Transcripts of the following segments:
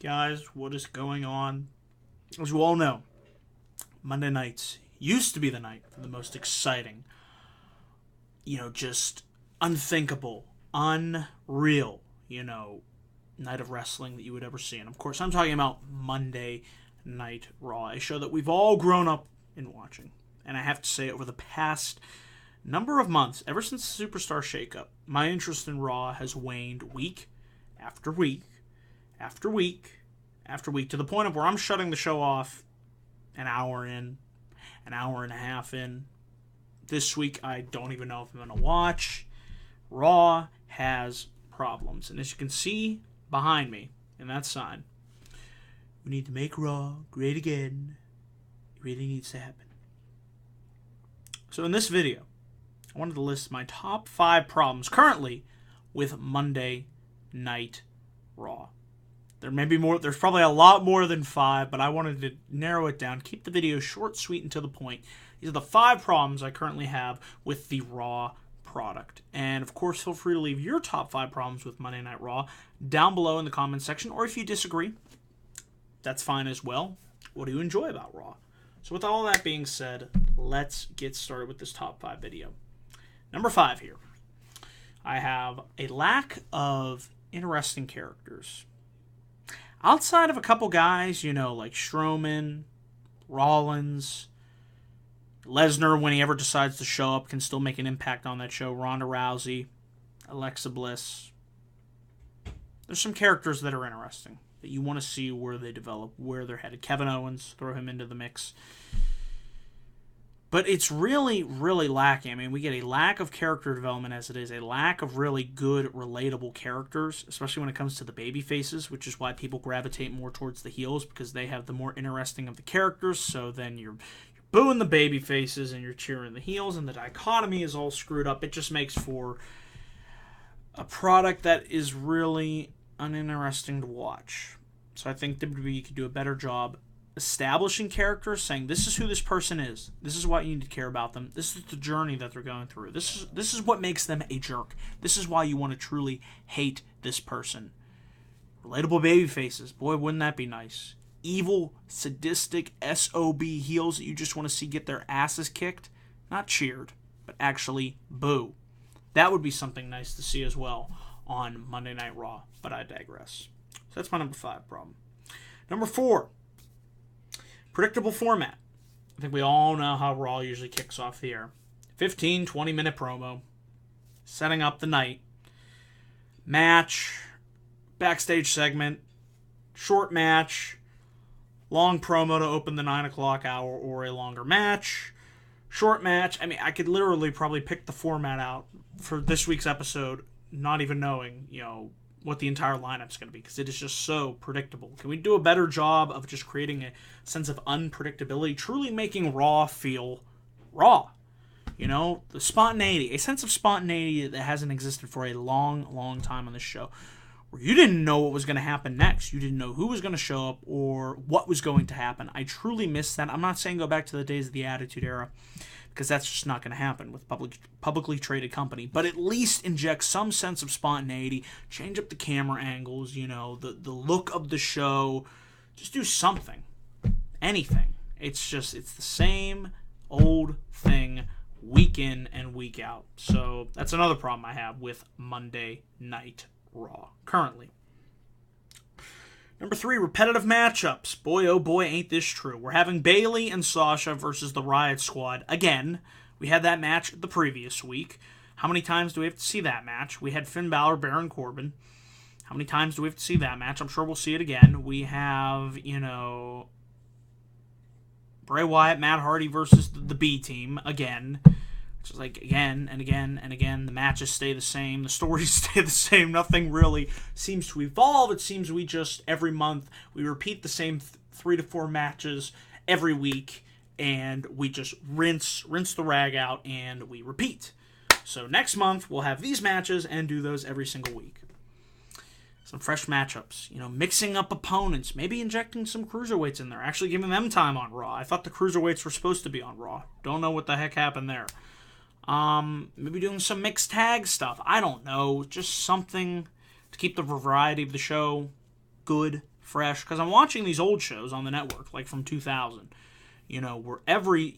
Guys, what is going on? As you all know, Monday nights used to be the night for the most exciting, just unthinkable, unreal, night of wrestling that you would ever see. And of course, I'm talking about Monday Night Raw, a show that we've all grown up in watching. And I have to say, over the past number of months, ever since the Superstar shakeup, my interest in Raw has waned week after week after week after week, to the point of where I'm shutting the show off an hour in, an hour and a half in. This week, I don't even know if I'm going to watch. Raw has problems. And as you can see behind me in that sign, we need to make Raw great again. It really needs to happen. So in this video, I wanted to list my top 5 problems currently with Monday Night Raw. There may be more. There's probably a lot more than 5, but I wanted to narrow it down, keep the video short, sweet, and to the point. These are the 5 problems I currently have with the Raw product. And of course, feel free to leave your top 5 problems with Monday Night Raw down below in the comments section, or if you disagree, that's fine as well. What do you enjoy about Raw? So with all that being said, let's get started with this top 5 video. Number 5 here. I have a lack of interesting characters. Outside of a couple guys, like Strowman, Rollins, Lesnar, when he ever decides to show up, can still make an impact on that show. Ronda Rousey, Alexa Bliss. There's some characters that are interesting, that you want to see where they develop, where they're headed. Kevin Owens, throw him into the mix. But it's really, really lacking. I mean, we get a lack of character development as it is, a lack of really good, relatable characters, especially when it comes to the baby faces, which is why people gravitate more towards the heels, because they have the more interesting of the characters. So then you're booing the baby faces and you're cheering the heels, and the dichotomy is all screwed up. It just makes for a product that is really uninteresting to watch. So I think WWE could do a better job establishing characters, saying this is who this person is, this is what you need to care about them, this is the journey that they're going through, this is what makes them a jerk, this is why you want to truly hate this person. Relatable baby faces, boy, wouldn't that be nice. Evil, sadistic SOB heels that you just want to see get their asses kicked, not cheered, but actually boo. That would be something nice to see as well on Monday Night Raw, but I digress. So that's my number 5 problem. Number 4, predictable format. I think we all know how Raw usually kicks off the air. 15, 20-minute promo, setting up the night, match, backstage segment, short match, long promo to open the 9 o'clock hour, or a longer match, short match. I mean, I could literally probably pick the format out for this week's episode, not even knowing, what the entire lineup's going to be, because it is just so predictable. Can we do a better job of just creating a sense of unpredictability, truly making Raw feel Raw? The spontaneity, a sense of spontaneity that hasn't existed for a long, long time on this show, where you didn't know what was going to happen next. You didn't know who was going to show up or what was going to happen. I truly miss that. I'm not saying go back to the days of the Attitude Era, because that's just not going to happen with publicly traded company. But at least inject some sense of spontaneity, change up the camera angles, the look of the show. Just do something. Anything. It's the same old thing week in and week out. So that's another problem I have with Monday Night Raw currently. Number 3, repetitive matchups. Boy, oh boy, ain't this true. We're having Bayley and Sasha versus the Riot Squad again. We had that match the previous week. How many times do we have to see that match? We had Finn Balor, Baron Corbin. How many times do we have to see that match? I'm sure we'll see it again. We have, Bray Wyatt, Matt Hardy versus the B team again. It's like again and again and again. The matches stay the same. The stories stay the same. Nothing really seems to evolve. It seems we just, every month, we repeat the same 3 to 4 matches every week, and we just rinse the rag out, and we repeat. So next month, we'll have these matches and do those every single week. Some fresh matchups. Mixing up opponents. Maybe injecting some cruiserweights in there. Actually giving them time on Raw. I thought the cruiserweights were supposed to be on Raw. Don't know what the heck happened there. Maybe doing some mixed tag stuff. I don't know. Just something to keep the variety of the show good, fresh, because I'm watching these old shows on the network, like from 2000, where every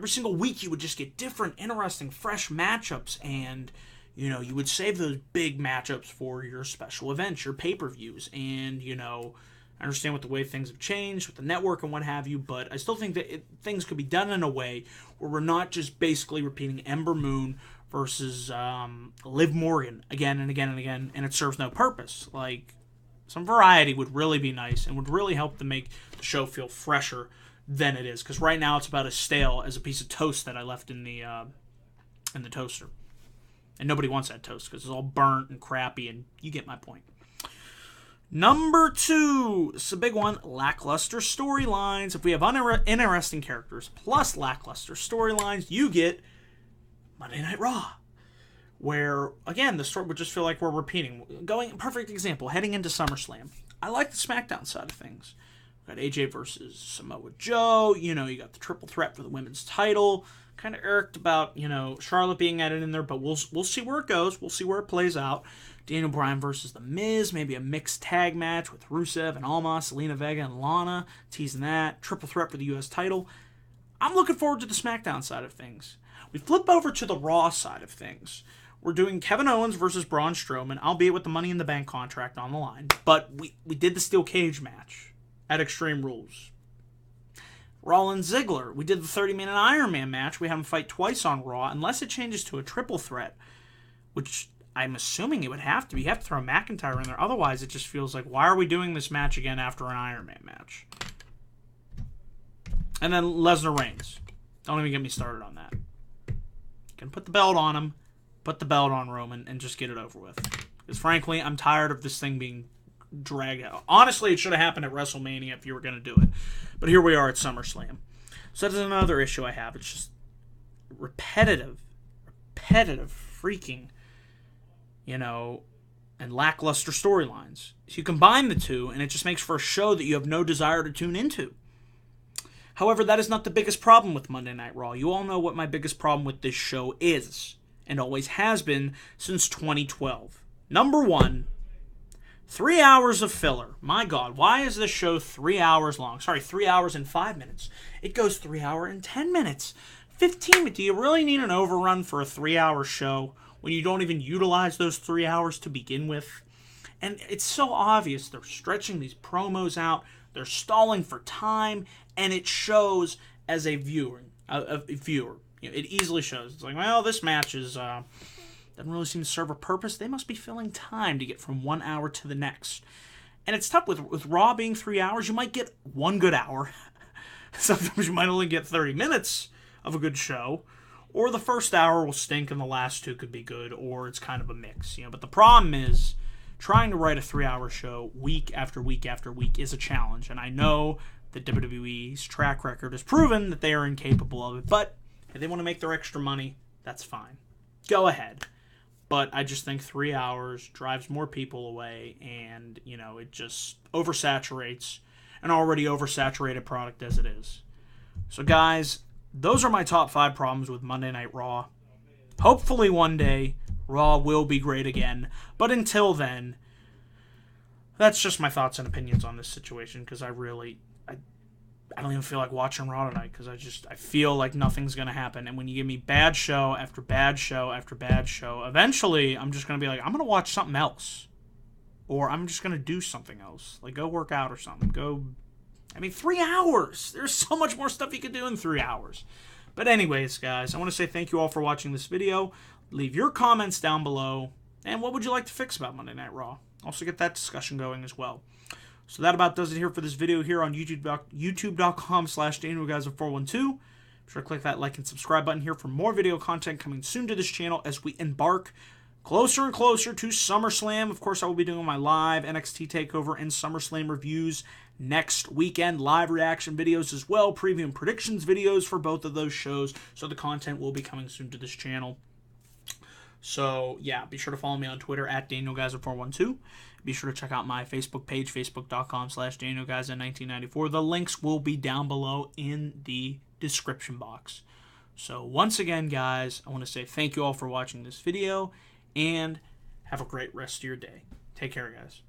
single week you would just get different, interesting, fresh matchups, and, you would save those big matchups for your special events, your pay-per-views, and, I understand with the way things have changed with the network and what have you, but I still think that things could be done in a way where we're not just basically repeating Ember Moon versus Liv Morgan again and again and again, and it serves no purpose. Like, some variety would really be nice and would really help to make the show feel fresher than it is, because right now it's about as stale as a piece of toast that I left in the toaster, and nobody wants that toast because it's all burnt and crappy, and you get my point. Number 2, it's a big one, lackluster storylines. If we have interesting characters plus lackluster storylines, you get Monday Night Raw, where, again, the story would just feel like we're repeating. Perfect example, heading into SummerSlam. I like the SmackDown side of things. We got AJ versus Samoa Joe. You got the triple threat for the women's title. Kind of irked about, Charlotte being added in there, but we'll see where it goes. We'll see where it plays out. Daniel Bryan versus The Miz, maybe a mixed tag match with Rusev and Almas, Selena Vega and Lana, teasing that. Triple threat for the U.S. title. I'm looking forward to the SmackDown side of things. We flip over to the Raw side of things. We're doing Kevin Owens versus Braun Strowman, albeit with the Money in the Bank contract on the line, but we did the steel cage match at Extreme Rules. Rollins Ziggler, we did the 30-minute Iron Man match. We have them fight twice on Raw, unless it changes to a triple threat, which I'm assuming it would have to be. You have to throw McIntyre in there. Otherwise, it just feels like, why are we doing this match again after an Iron Man match? And then Lesnar Reigns. Don't even get me started on that. You can put the belt on him, put the belt on Roman, and just get it over with. Because frankly, I'm tired of this thing being dragged out. Honestly, it should have happened at WrestleMania if you were going to do it. But here we are at SummerSlam. So that's another issue I have. It's just repetitive freaking, and lackluster storylines. So you combine the two, and it just makes for a show that you have no desire to tune into. However, that is not the biggest problem with Monday Night Raw. You all know what my biggest problem with this show is, and always has been since 2012. Number 1, 3 hours of filler. My God, why is this show 3 hours long? Sorry, 3 hours and 5 minutes. It goes 3 hours and 10 minutes. 15 minutes. Do you really need an overrun for a 3-hour show when you don't even utilize those 3 hours to begin with? And it's so obvious. They're stretching these promos out. They're stalling for time, and it shows as a viewer. It easily shows. It's like, well, this match is doesn't really seem to serve a purpose. They must be filling time to get from 1 hour to the next. And it's tough with Raw being 3 hours. You might get one good hour. Sometimes you might only get 30 minutes of a good show. Or the first hour will stink and the last 2 could be good, or it's kind of a mix. But the problem is, trying to write a 3-hour show week after week after week is a challenge. And I know that WWE's track record has proven that they are incapable of it. But if they want to make their extra money, that's fine. Go ahead. But I just think 3 hours drives more people away, and, it just oversaturates an already oversaturated product as it is. So, guys, those are my top 5 problems with Monday Night Raw. Hopefully one day, Raw will be great again. But until then, that's just my thoughts and opinions on this situation, because I don't even feel like watching Raw tonight, because I feel like nothing's going to happen. And when you give me bad show after bad show after bad show, eventually I'm just going to be like, I'm going to watch something else. Or I'm just going to do something else. Like, go work out or something. 3 hours! There's so much more stuff you could do in 3 hours. But anyways, guys, I want to say thank you all for watching this video. Leave your comments down below. And what would you like to fix about Monday Night Raw? Also get that discussion going as well. So that about does it here for this video here on youtube.com/DanielGuys412. Be sure to click that like and subscribe button here for more video content coming soon to this channel as we embark closer and closer to SummerSlam. Of course, I will be doing my live NXT TakeOver and SummerSlam reviews next weekend. Live reaction videos as well. Preview and predictions videos for both of those shows. So the content will be coming soon to this channel. So, yeah, be sure to follow me on Twitter at DanielGuys412. Be sure to check out my Facebook page, facebook.com/DanielGuys1994. The links will be down below in the description box. So, once again, guys, I want to say thank you all for watching this video, and have a great rest of your day. Take care, guys.